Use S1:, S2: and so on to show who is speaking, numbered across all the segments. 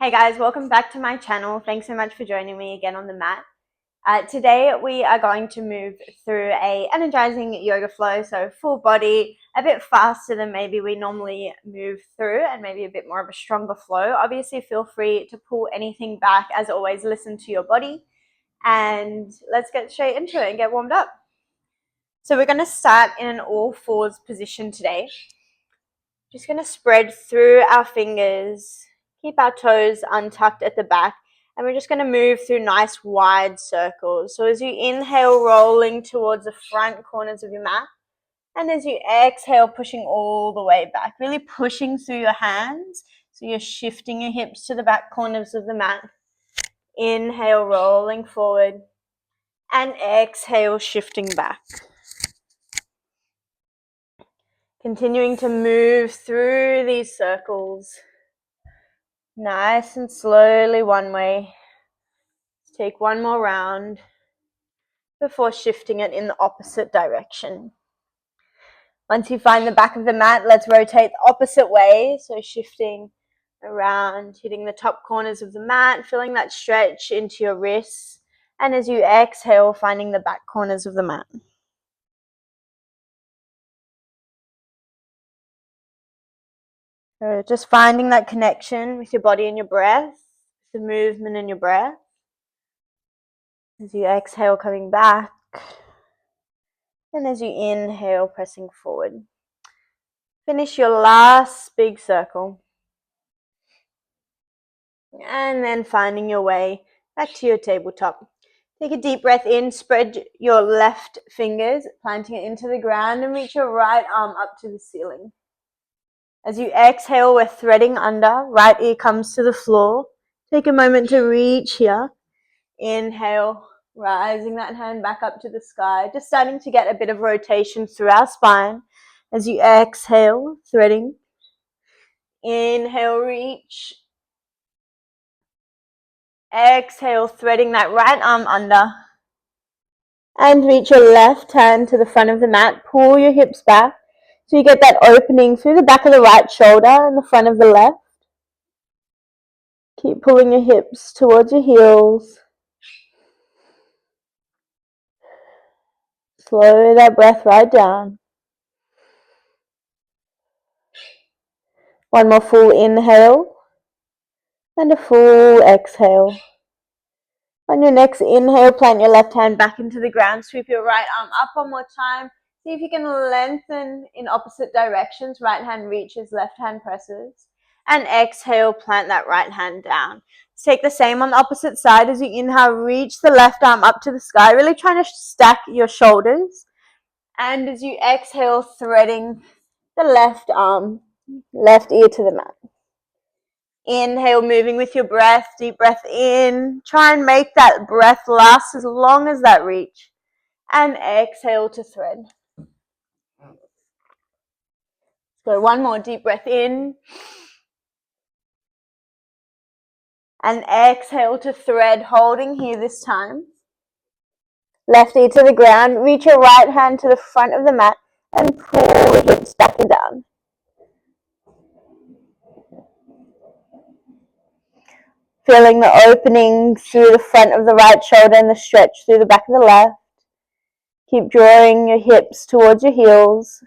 S1: Hey guys, welcome back to my channel. Thanks so much for joining me again on the mat. Today we are going to move through a energizing yoga flow, so full body, a bit faster than maybe we normally move through and maybe a bit more of a stronger flow. Obviously feel free to pull anything back. As always, listen to your body and let's get straight into it and get warmed up. So we're going to start in an all fours position today. Just going to spread through our fingers, keep our toes untucked at the back, and we're just going to move through nice wide circles. So as you inhale, rolling towards the front corners of your mat, and as you exhale, pushing all the way back, really pushing through your hands. So you're shifting your hips to the back corners of the mat. Inhale, rolling forward, and exhale, shifting back. Continuing to move through these circles. Nice and slowly one way. Take one more round before shifting it in the opposite direction. Once you find the back of the mat, let's rotate the opposite way. So shifting around, hitting the top corners of the mat, feeling that stretch into your wrists. And as you exhale, finding the back corners of the mat. So just finding that connection with your body and your breath, the movement in your breath. As you exhale, coming back. And as you inhale, pressing forward. Finish your last big circle. And then finding your way back to your tabletop. Take a deep breath in, spread your left fingers, planting it into the ground, and reach your right arm up to the ceiling. As you exhale, we're threading under, right ear comes to the floor. Take a moment to reach here. Inhale, rising that hand back up to the sky, just starting to get a bit of rotation through our spine. As you exhale, threading. Inhale, reach. Exhale, threading that right arm under. And reach your left hand to the front of the mat. Pull your hips back so you get that opening through the back of the right shoulder and the front of the left. Keep pulling your hips towards your heels. Slow that breath right down. One more full inhale and a full exhale. On your next inhale, plant your left hand back into the ground. Sweep your right arm up one more time. See if you can lengthen in opposite directions. Right hand reaches, left hand presses. And exhale, plant that right hand down. Take the same on the opposite side. As you inhale, reach the left arm up to the sky. Really trying to stack your shoulders. And as you exhale, threading the left arm, left ear to the mat. Inhale, moving with your breath, deep breath in. Try and make that breath last as long as that reach. And exhale to thread. So one more deep breath in. And exhale to thread, holding here this time. Left ear to the ground. Reach your right hand to the front of the mat and pull the hips back and down. Feeling the opening through the front of the right shoulder and the stretch through the back of the left. Keep drawing your hips towards your heels.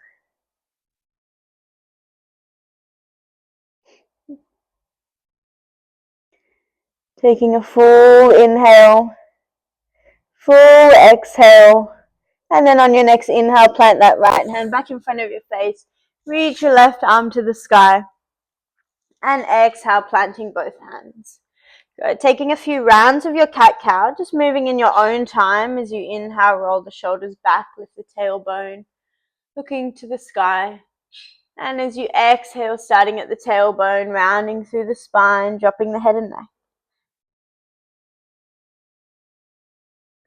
S1: Taking a full inhale, full exhale, and then on your next inhale, plant that right hand back in front of your face. Reach your left arm to the sky. And exhale, planting both hands. Good. Taking a few rounds of your cat-cow, just moving in your own time. As you inhale, roll the shoulders back, lift the tailbone, looking to the sky. And as you exhale, starting at the tailbone, rounding through the spine, dropping the head and neck.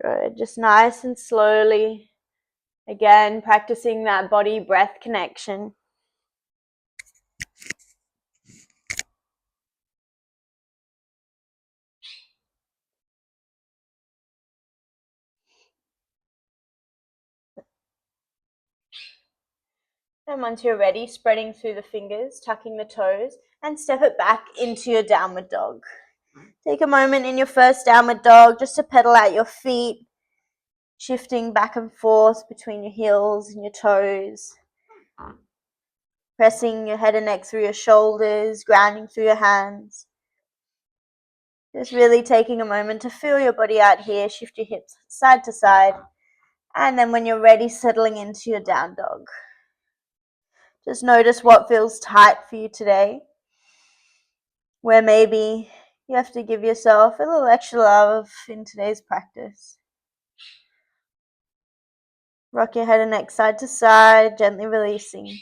S1: Good. Just nice and slowly. Again, practicing that body-breath connection. And once you're ready, spreading through the fingers, tucking the toes, and step it back into your downward dog. Take a moment in your first downward dog just to pedal out your feet, shifting back and forth between your heels and your toes, pressing your head and neck through your shoulders, grounding through your hands. Just really taking a moment to feel your body out here, shift your hips side to side, and then when you're ready, settling into your down dog. Just notice what feels tight for you today, where maybe you have to give yourself a little extra love in today's practice. Rock your head and neck side to side, gently releasing.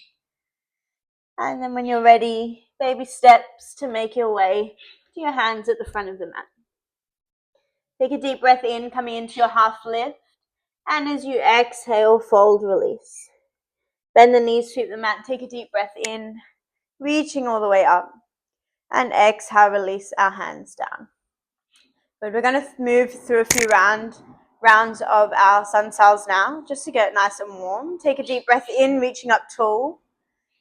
S1: And then when you're ready, baby steps to make your way to your hands at the front of the mat. Take a deep breath in, coming into your half lift. And as you exhale, fold, release. Bend the knees, sweep the mat, take a deep breath in, reaching all the way up. And exhale, release our hands down. Good. We're going to move through a few rounds of our sun cells now, just to get nice and warm. Take a deep breath in, reaching up tall.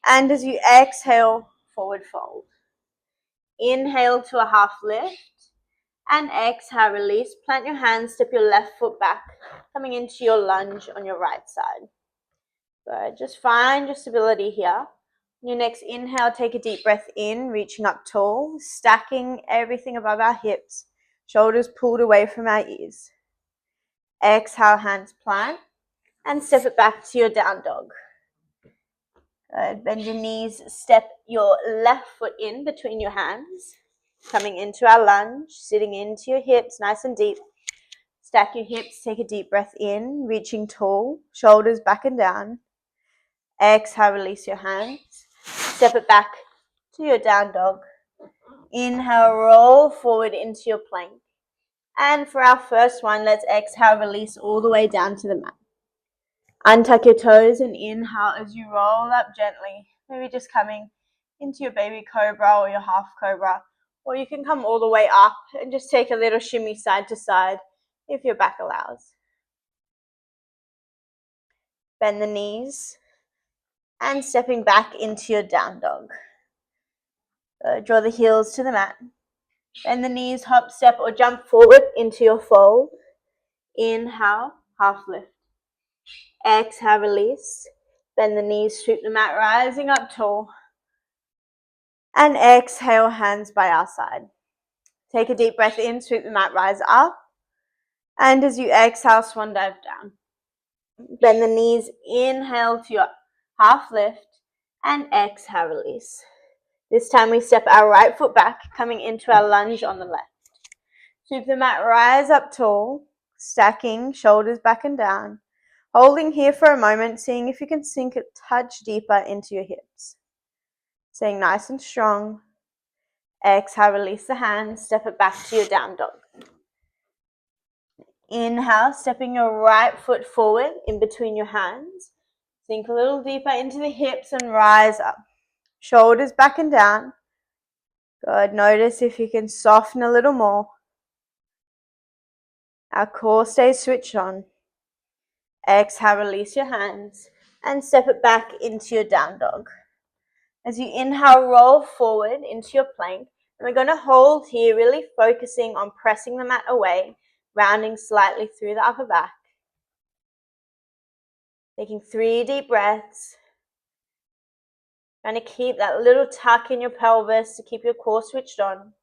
S1: And as you exhale, forward fold. Inhale to a half lift. And exhale, release. Plant your hands, step your left foot back, coming into your lunge on your right side. Good. Just find your stability here. On your next inhale, take a deep breath in, reaching up tall, stacking everything above our hips, shoulders pulled away from our ears. Exhale, hands plant, and step it back to your down dog. Good. Bend your knees, step your left foot in between your hands, coming into our lunge, sitting into your hips, nice and deep. Stack your hips, take a deep breath in, reaching tall, shoulders back and down. Exhale, release your hands. Step it back to your down dog. Inhale, roll forward into your plank. And for our first one, let's exhale, release all the way down to the mat. Untuck your toes and inhale as you roll up gently. Maybe just coming into your baby cobra or your half cobra. Or you can come all the way up and just take a little shimmy side to side if your back allows. Bend the knees and stepping back into your down dog. Draw the heels to the mat. Bend the knees, hop, step, or jump forward into your fold. Inhale, half lift. Exhale, release. Bend the knees, sweep the mat, rising up tall. And exhale, hands by our side. Take a deep breath in, sweep the mat, rise up. And as you exhale, swan dive down. Bend the knees, inhale to your half lift, and exhale, release. This time we step our right foot back, coming into our lunge on the left. Sweep the mat, rise up tall, stacking, shoulders back and down. Holding here for a moment, seeing if you can sink a touch deeper into your hips. Staying nice and strong. Exhale, release the hands, step it back to your down dog. Inhale, stepping your right foot forward in between your hands. Sink a little deeper into the hips and rise up. Shoulders back and down. Good. Notice if you can soften a little more. Our core stays switched on. Exhale, release your hands and step it back into your down dog. As you inhale, roll forward into your plank. And we're going to hold here, really focusing on pressing the mat away, rounding slightly through the upper back. Taking 3 deep breaths. Trying to keep that little tuck in your pelvis to keep your core switched on.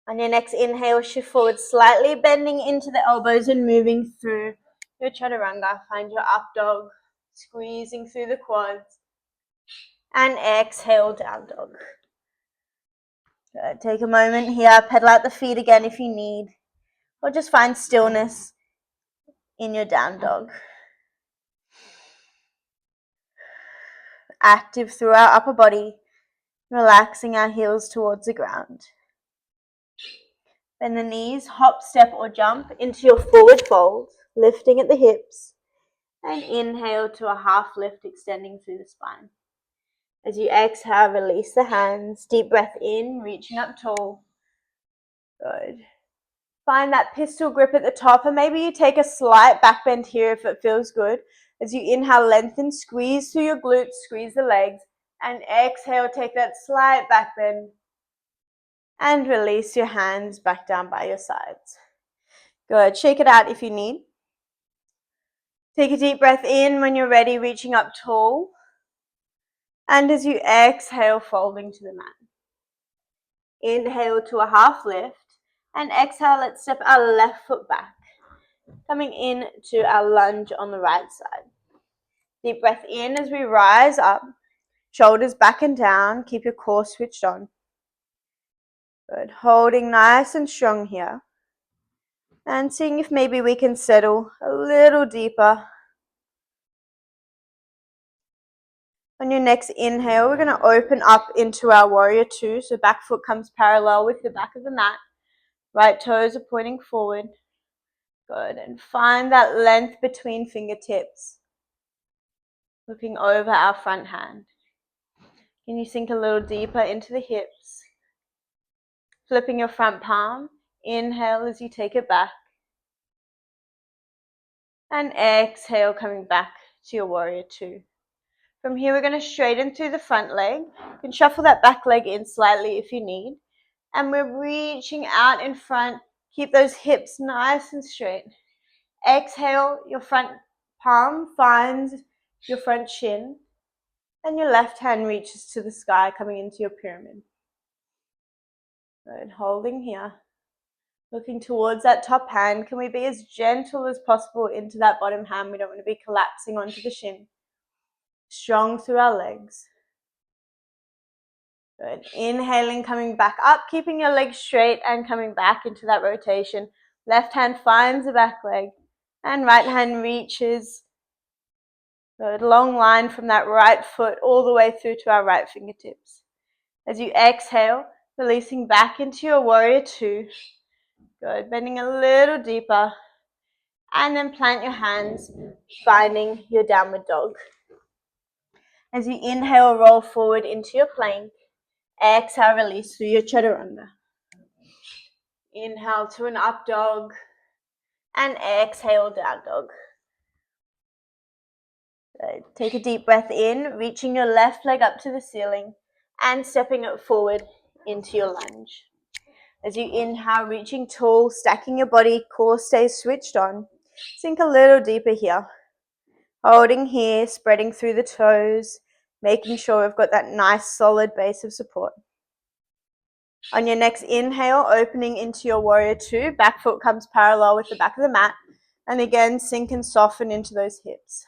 S1: On your next inhale, shift forward slightly, bending into the elbows and moving through your chaturanga. Find your up dog, squeezing through the quads. And exhale, down dog. Good. Take a moment here, pedal out the feet again if you need. Or just find stillness in your down dog. Active through our upper body, relaxing our heels towards the ground. Bend the knees, hop, step, or jump into your forward fold, lifting at the hips. And inhale to a half lift, extending through the spine. As you exhale, release the hands. Deep breath in, reaching up tall. Good. Find that pistol grip at the top, and maybe you take a slight back bend here if it feels good. As you inhale, lengthen, squeeze through your glutes, squeeze the legs, and exhale, take that slight back bend and release your hands back down by your sides. Good. Shake it out if you need. Take a deep breath in when you're ready, reaching up tall. And as you exhale, folding to the mat. Inhale to a half lift, and exhale, let's step our left foot back, coming in to our lunge on the right side. Deep breath in as we rise up, shoulders back and down, keep your core switched on. Good, holding nice and strong here. And seeing if maybe we can settle a little deeper. On your next inhale, we're going to open up into our warrior two. So back foot comes parallel with the back of the mat. Right toes are pointing forward. Good. And find that length between fingertips. Looking over our front hand. Can you sink a little deeper into the hips? Flipping your front palm. Inhale as you take it back. And exhale, coming back to your warrior two. From here, we're going to straighten through the front leg. You can shuffle that back leg in slightly if you need. And we're reaching out in front. Keep those hips nice and straight. Exhale, your front palm finds your front shin. And your left hand reaches to the sky, coming into your pyramid. Good, holding here. Looking towards that top hand. Can we be as gentle as possible into that bottom hand? We don't want to be collapsing onto the shin. Strong through our legs. Good. Inhaling, coming back up, keeping your legs straight and coming back into that rotation. Left hand finds the back leg and right hand reaches. Good. Long line from that right foot all the way through to our right fingertips. As you exhale, releasing back into your warrior two. Good. Bending a little deeper. And then plant your hands, finding your downward dog. As you inhale, roll forward into your plank. Exhale, release through your chaturanga. Inhale to an up dog. And exhale, down dog. Good. Take a deep breath in, reaching your left leg up to the ceiling and stepping it forward into your lunge. As you inhale, reaching tall, stacking your body, core stays switched on. Sink a little deeper here. Holding here, spreading through the toes, making sure we've got that nice solid base of support. On your next inhale, opening into your warrior two, back foot comes parallel with the back of the mat. And again, sink and soften into those hips.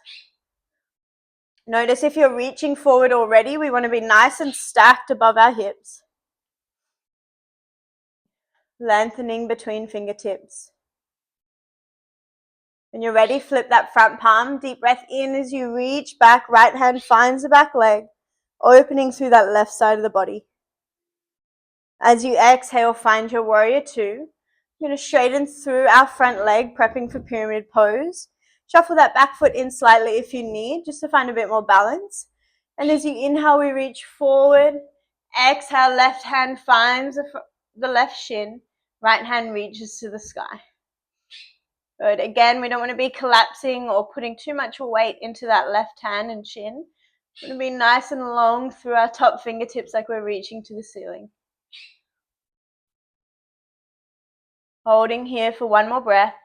S1: Notice if you're reaching forward already, we want to be nice and stacked above our hips. Lengthening between fingertips. When you're ready, flip that front palm. Deep breath in as you reach back. Right hand finds the back leg, opening through that left side of the body. As you exhale, find your warrior two. You're going to straighten through our front leg, prepping for pyramid pose. Shuffle that back foot in slightly if you need, just to find a bit more balance. And as you inhale, we reach forward. Exhale, left hand finds the left shin. Right hand reaches to the sky. Good. Again, we don't want to be collapsing or putting too much weight into that left hand and shin. We want to be nice and long through our top fingertips like we're reaching to the ceiling. Holding here for one more breath.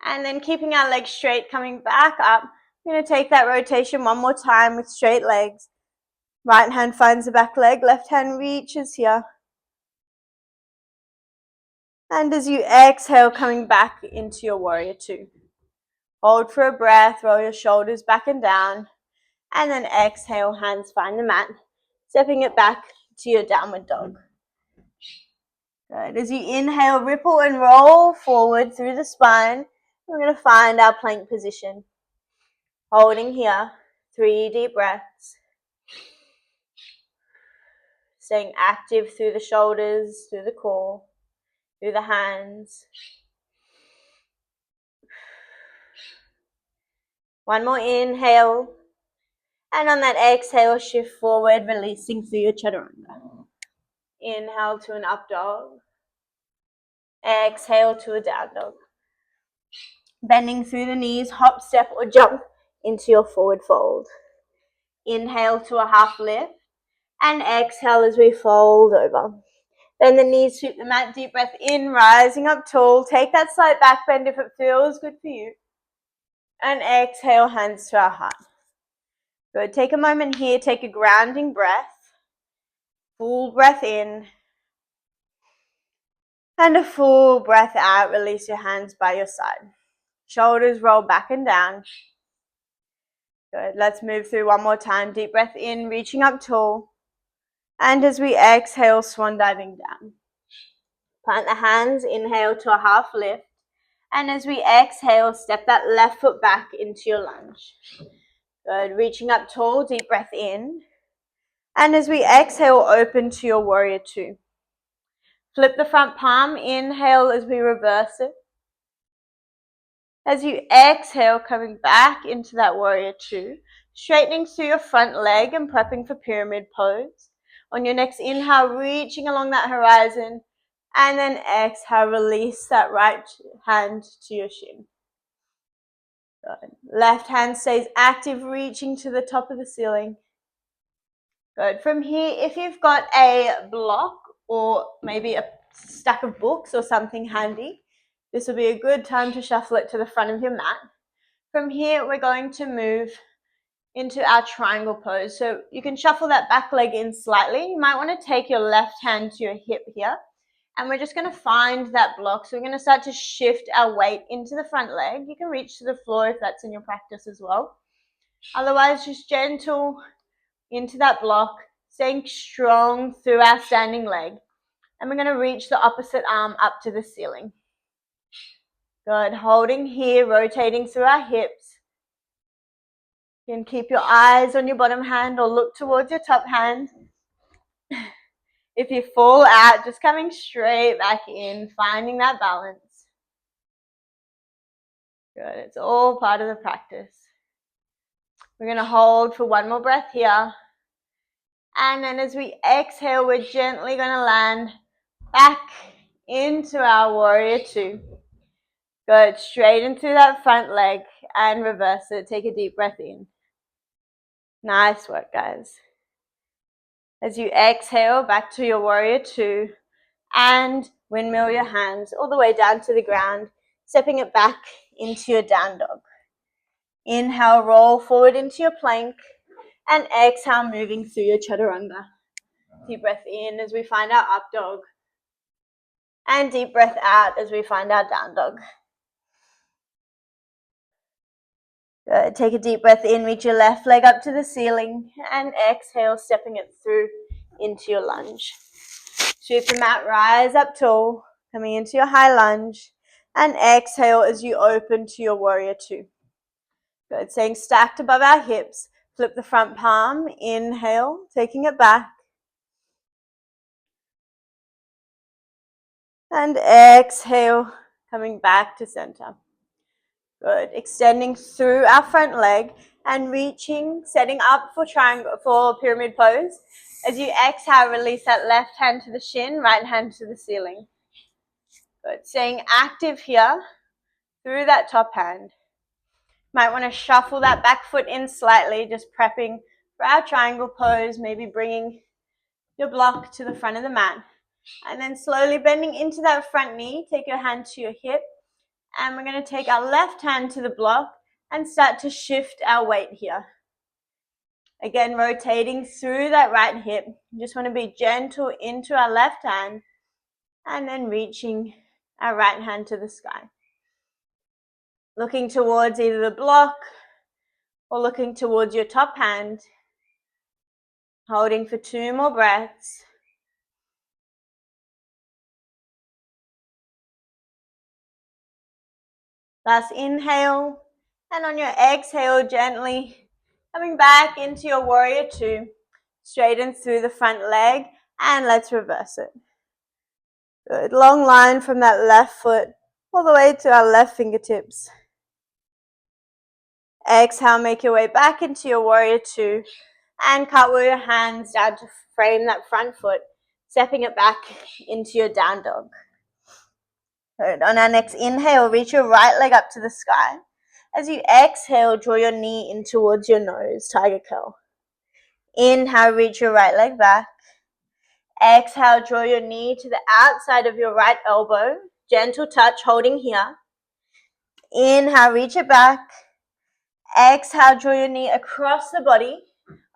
S1: And then keeping our legs straight, coming back up. We're going to take that rotation one more time with straight legs. Right hand finds the back leg, left hand reaches here. And as you exhale, coming back into your warrior two. Hold for a breath, roll your shoulders back and down. And then exhale, hands find the mat. Stepping it back to your downward dog. Good. As you inhale, ripple and roll forward through the spine. We're going to find our plank position. Holding here, 3 deep breaths. Staying active through the shoulders, through the core, through the hands. One more inhale. And on that exhale, shift forward, releasing through your chaturanga. Inhale to an up dog. Exhale to a down dog. Bending through the knees, hop, step, or jump into your forward fold. Inhale to a half lift, and exhale as we fold over. Bend the knees, sweep the mat, deep breath in, rising up tall. Take that slight back bend if it feels good for you. And exhale, hands to our heart. Good. Take a moment here, take a grounding breath. Full breath in. And a full breath out. Release your hands by your side. Shoulders roll back and down. Good. Let's move through one more time. Deep breath in, reaching up tall. And as we exhale, swan diving down. Plant the hands, inhale to a half lift. And as we exhale, step that left foot back into your lunge. Good. Reaching up tall, deep breath in. And as we exhale, open to your warrior two. Flip the front palm, inhale as we reverse it. As you exhale, coming back into that warrior two, straightening through your front leg and prepping for pyramid pose. On your next inhale, reaching along that horizon, and then exhale, release that right hand to your shin. Good. Left hand stays active, reaching to the top of the ceiling. Good. From here, if you've got a block or maybe a stack of books or something handy, this will be a good time to shuffle it to the front of your mat. From here, we're going to move into our triangle pose. So you can shuffle that back leg in slightly. You might want to take your left hand to your hip here. And we're just going to find that block. So we're going to start to shift our weight into the front leg. You can reach to the floor if that's in your practice as well. Otherwise, just gentle into that block, staying strong through our standing leg. And we're going to reach the opposite arm up to the ceiling. Good. Holding here, rotating through our hips. You can keep your eyes on your bottom hand or look towards your top hand. If you fall out, just coming straight back in, finding that balance. Good. It's all part of the practice. We're going to hold for one more breath here. And then as we exhale, we're gently going to land back into our warrior two. Good. Straighten through that front leg and reverse it. Take a deep breath in. Nice work, guys. As you exhale, back to your warrior two. And windmill your hands all the way down to the ground, stepping it back into your down dog. Inhale, roll forward into your plank, and exhale, moving through your chaturanga. Deep breath in as we find our up dog, and deep breath out as we find our down dog. Good. Take a deep breath in, reach your left leg up to the ceiling, and exhale, stepping it through into your lunge. Sweep the mat, rise up tall, coming into your high lunge, and exhale as you open to your warrior two. Good. Staying stacked above our hips. Flip the front palm, inhale, taking it back. And exhale, coming back to center. Good. Extending through our front leg and reaching, setting up for triangle, for pyramid pose. As you exhale, release that left hand to the shin, right hand to the ceiling. Good. Staying active here through that top hand. Might want to shuffle that back foot in slightly, just prepping for our triangle pose, maybe bringing your block to the front of the mat. And then slowly bending into that front knee, take your hand to your hip. And we're going to take our left hand to the block and start to shift our weight here. Again, rotating through that right hip. You just want to be gentle into our left hand and then reaching our right hand to the sky. Looking towards either the block or looking towards your top hand. Holding for 2 more breaths. Last inhale, and on your exhale, gently coming back into your warrior two. Straighten through the front leg, and let's reverse it. Good. Long line from that left foot all the way to our left fingertips. Exhale, make your way back into your warrior two, and cartwheel your hands down to frame that front foot, stepping it back into your down dog. Good. On our next inhale, reach your right leg up to the sky. As you exhale, draw your knee in towards your nose, tiger curl. Inhale, reach your right leg back. Exhale, draw your knee to the outside of your right elbow. Gentle touch, holding here. Inhale, reach it back. Exhale, draw your knee across the body,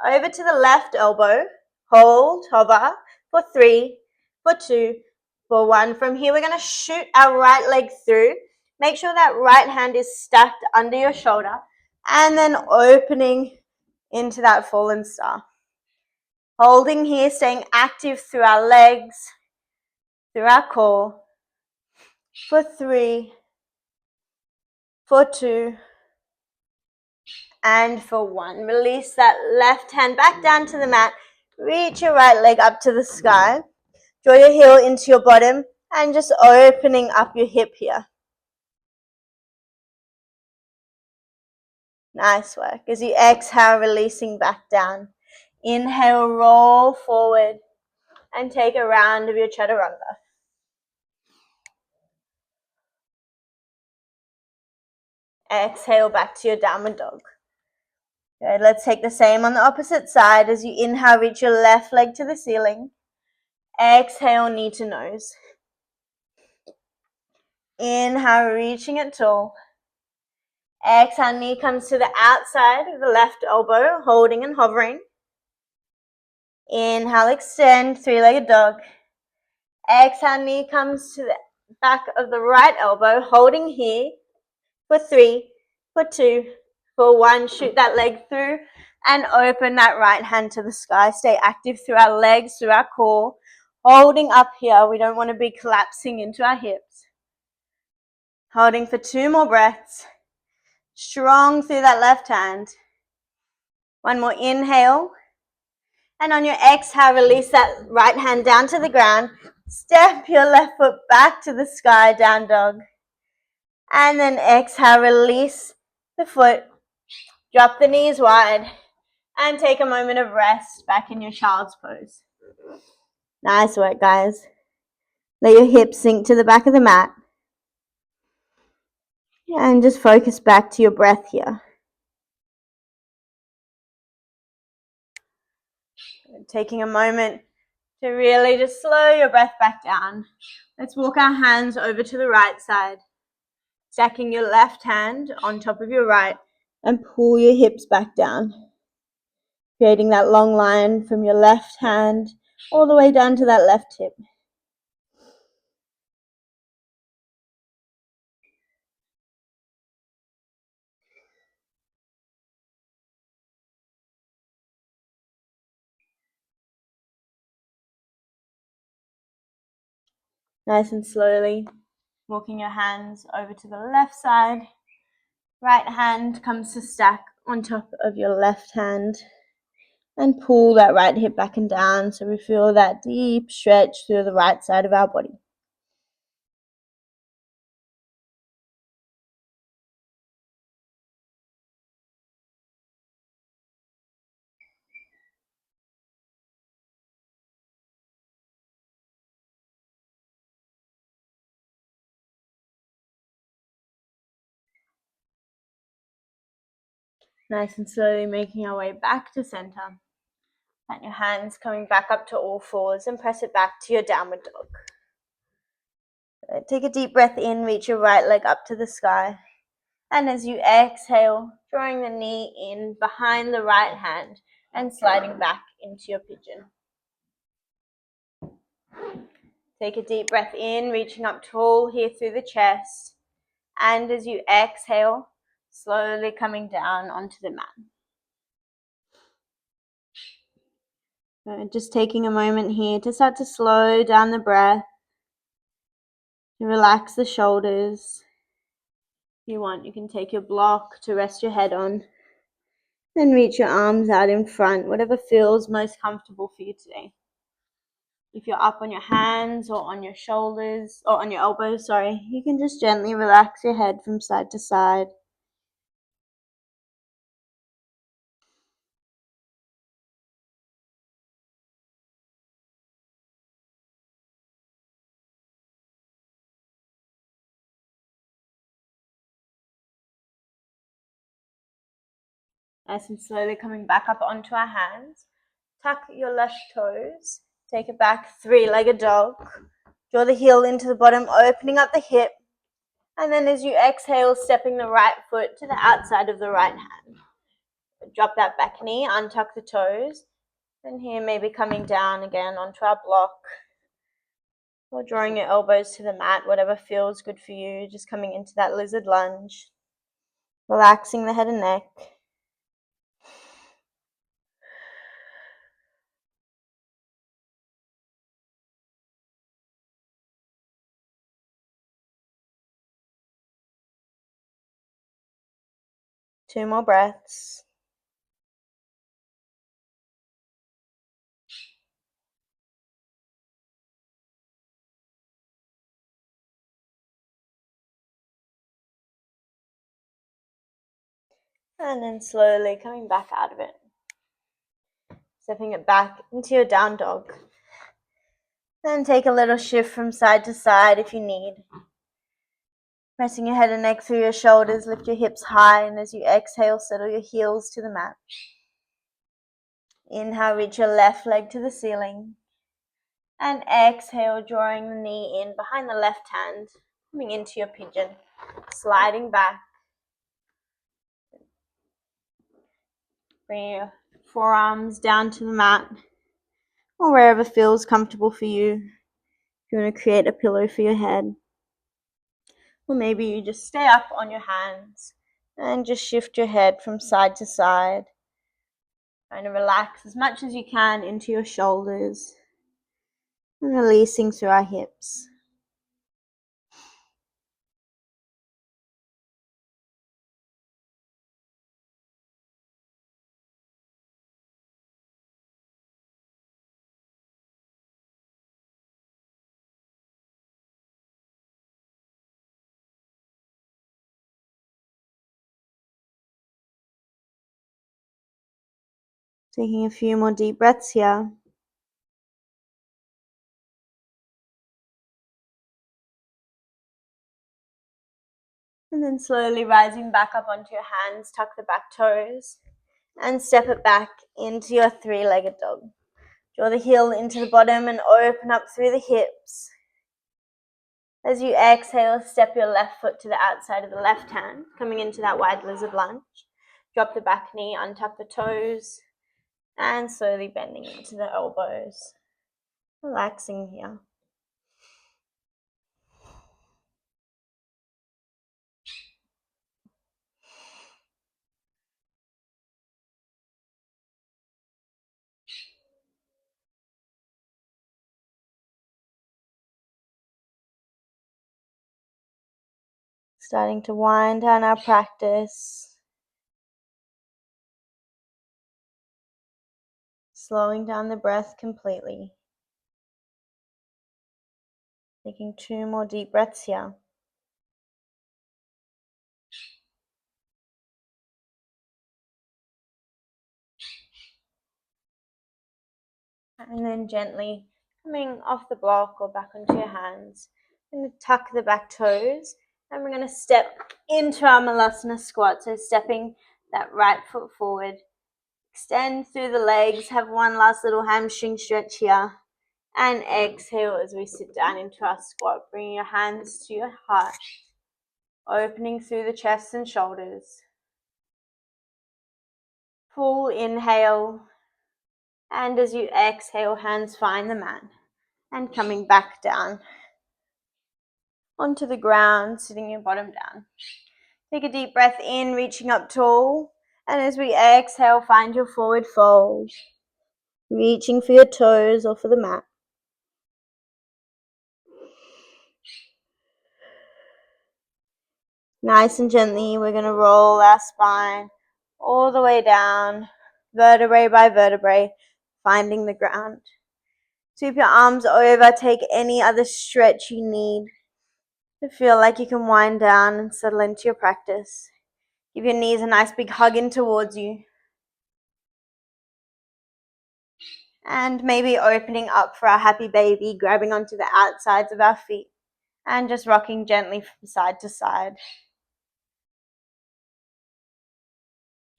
S1: over to the left elbow. Hold, hover, for 3, for 2, for 1. From here, we're going to shoot our right leg through. Make sure that right hand is stacked under your shoulder. And then opening into that fallen star. Holding here, staying active through our legs, through our core. For 3, for 2, and for 1. Release that left hand back down to the mat. Reach your right leg up to the sky. Draw your heel into your bottom and just opening up your hip here. Nice work. As you exhale, releasing back down. Inhale, roll forward and take a round of your chaturanga. Exhale back to your downward dog. Good. Let's take the same on the opposite side. As you inhale, reach your left leg to the ceiling. Exhale, knee to nose. Inhale, reaching it tall. Exhale, knee comes to the outside of the left elbow, holding and hovering. Inhale, extend, three-legged dog. Exhale, knee comes to the back of the right elbow, holding here for 3, for 2, for 1. Shoot that leg through and open that right hand to the sky. Stay active through our legs, through our core. Holding up here. We don't want to be collapsing into our hips. Holding for 2 more breaths. Strong through that left hand. 1 more inhale. And on your exhale, release that right hand down to the ground. Step your left foot back to the sky, down dog. And then exhale, release the foot. Drop the knees wide. And take a moment of rest back in your child's pose. Nice work, guys. Let your hips sink to the back of the mat. And just focus back to your breath here. Taking a moment to really just slow your breath back down. Let's walk our hands over to the right side. Stacking your left hand on top of your right and pull your hips back down. Creating that long line from your left hand all the way down to that left hip. Nice and slowly, walking your hands over to the left side. Right hand comes to stack on top of your left hand. And pull that right hip back and down so we feel that deep stretch through the right side of our body. Nice and slowly making our way back to center. And your hands coming back up to all fours and press it back to your downward dog. Take a deep breath in, reach your right leg up to the sky. And as you exhale, drawing the knee in behind the right hand and sliding back into your pigeon. Take a deep breath in, reaching up tall here through the chest. And as you exhale, slowly coming down onto the mat. Just taking a moment here to start to slow down the breath, to relax the shoulders. If you want, you can take your block to rest your head on. Then reach your arms out in front, whatever feels most comfortable for you today. If you're up on your hands or on your shoulders, or on your elbows, you can just gently relax your head from side to side. Nice and slowly coming back up onto our hands. Tuck your left toes. Take it back, three-legged dog. Draw the heel into the bottom, opening up the hip. And then as you exhale, stepping the right foot to the outside of the right hand. Drop that back knee, untuck the toes. And here maybe coming down again onto our block. Or drawing your elbows to the mat, whatever feels good for you. Just coming into that lizard lunge. Relaxing the head and neck. Two more breaths. And then slowly coming back out of it. Stepping it back into your down dog. Then take a little shift from side to side if you need. Pressing your head and neck through your shoulders, lift your hips high, and as you exhale, settle your heels to the mat. Inhale, reach your left leg to the ceiling. And exhale, drawing the knee in behind the left hand, coming into your pigeon, sliding back. Bring your forearms down to the mat, or wherever feels comfortable for you. If you want to create a pillow for your head. Or maybe you just stay up on your hands and just shift your head from side to side. Trying to relax as much as you can into your shoulders and releasing through our hips. Taking a few more deep breaths here. And then slowly rising back up onto your hands, tuck the back toes and step it back into your three-legged dog. Draw the heel into the bottom and open up through the hips. As you exhale, step your left foot to the outside of the left hand, coming into that wide lizard lunge. Drop the back knee, untuck the toes, and slowly bending into the elbows. Relaxing here. Starting to wind down our practice. Slowing down the breath completely. Taking two more deep breaths here. And then gently coming off the block or back onto your hands. I'm going to tuck the back toes and we're going to step into our Malasana squat. So stepping that right foot forward. Extend through the legs. Have one last little hamstring stretch here. And exhale as we sit down into our squat. Bring your hands to your heart. Opening through the chest and shoulders. Full inhale. And as you exhale, hands find the mat. And coming back down onto the ground, sitting your bottom down. Take a deep breath in, reaching up tall. And as we exhale, find your forward fold. Reaching for your toes or for the mat. Nice and gently, we're going to roll our spine all the way down, vertebrae by vertebrae, finding the ground. Sweep your arms over, take any other stretch you need to feel like you can wind down and settle into your practice. Give your knees a nice big hug in towards you. And maybe opening up for our happy baby, grabbing onto the outsides of our feet and just rocking gently from side to side.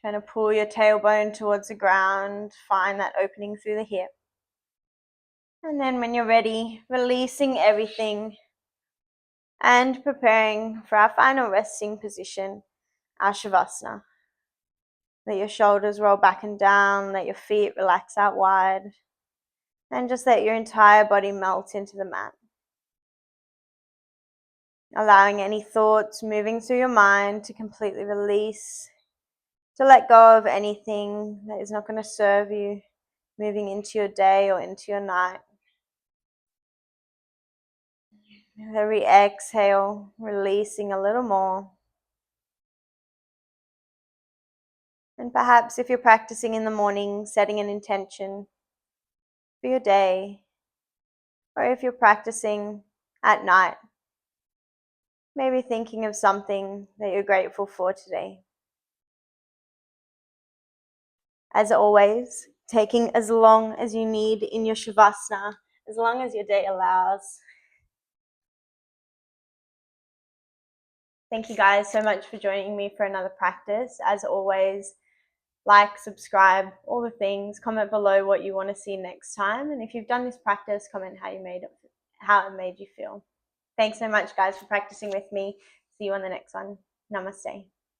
S1: Trying to pull your tailbone towards the ground, find that opening through the hip. And then when you're ready, releasing everything and preparing for our final resting position, our Shavasana. Let your shoulders roll back and down, let your feet relax out wide, and just let your entire body melt into the mat. Allowing any thoughts moving through your mind to completely release, to let go of anything that is not going to serve you moving into your day or into your night. With every exhale, releasing a little more. And perhaps if you're practicing in the morning, setting an intention for your day, or if you're practicing at night, maybe thinking of something that you're grateful for today. As always, taking as long as you need in your Shavasana, as long as your day allows. Thank you guys so much for joining me for another practice. As always, like, subscribe, all the things. Comment below what you want to see next time. And if you've done this practice, comment how it made you feel. Thanks so much, guys, for practicing with me. See you on the next one. Namaste.